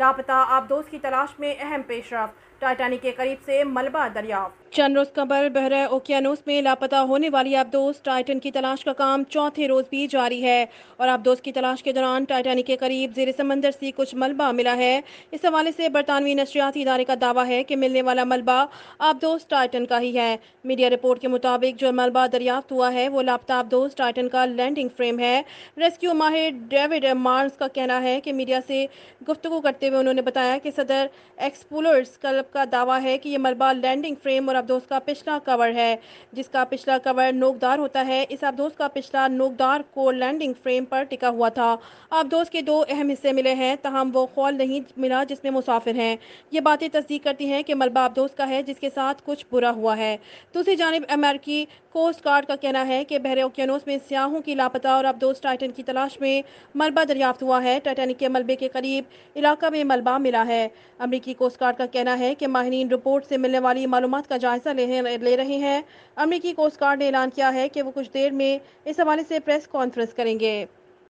لاپتہ آبدوز کی تلاش میں اہم پیش رفت، ٹائٹینک کے قریب سے ملبہ دریافت۔ چند روز قبل بحر اوقیانوس میں لاپتہ ہونے والی آبدوز ٹائٹن کی تلاش کا کام چوتھے روز بھی جاری ہے اور آبدوز کی تلاش کے دوران ٹائٹینک کے قریب زیر سمندر سے کچھ ملبہ ملا ہے۔ اس حوالے سے برطانوی نشریاتی ادارے کا دعویٰ ہے کہ ملنے والا ملبہ آبدوز ٹائٹن کا ہی ہے۔ میڈیا رپورٹ کے مطابق جو ملبہ دریافت ہوا ہے وہ لاپتہ آبدوز ٹائٹن کا لینڈنگ فریم ہے۔ ریسکیو ماہر ڈیوڈ مارنز کا کہنا ہے کہ میڈیا سے گفتگو کرتے ہوئے انہوں نے بتایا کہ صدر ایکسپلوررز کلب کا دعویٰ ہے کہ یہ ملبہ لینڈنگ فریم اور آبدوز کا پچھلا کور ہے، جس کا پچھلا کور نوکدار ہوتا ہے۔ اس آبدوز کا پچھلا نوکدار کور لینڈنگ فریم پر ٹکا ہوا تھا۔ آبدوز کے دو اہم حصے ملے ہیں، تاہم وہ خول نہیں ملا جس میں مسافر ہیں۔ یہ باتیں تصدیق کرتی ہیں کہ ملبہ آبدوز کا ہے جس کے ساتھ کچھ برا ہوا ہے۔ دوسری جانب امریکی کوسٹ گارڈ کا کہنا ہے کہ بحر اوقیانوس میں سیاحوں کی لاپتہ اور آبدوز ٹائٹن کی تلاش میں ملبہ دریافت ہوا ہے۔ ٹائٹینک کے ملبے کے قریب علاقہ میں ملبہ ملا ہے۔ امریکی کوسٹ گارڈ کا کہنا ہے کہ ماہرین رپورٹ سے ملنے والی معلومات کا جائزہ لے رہے ہیں۔ امریکی کوسٹ گارڈ نے اعلان کیا ہے کہ وہ کچھ دیر میں اس حوالے سے پریس کانفرنس کریں گے۔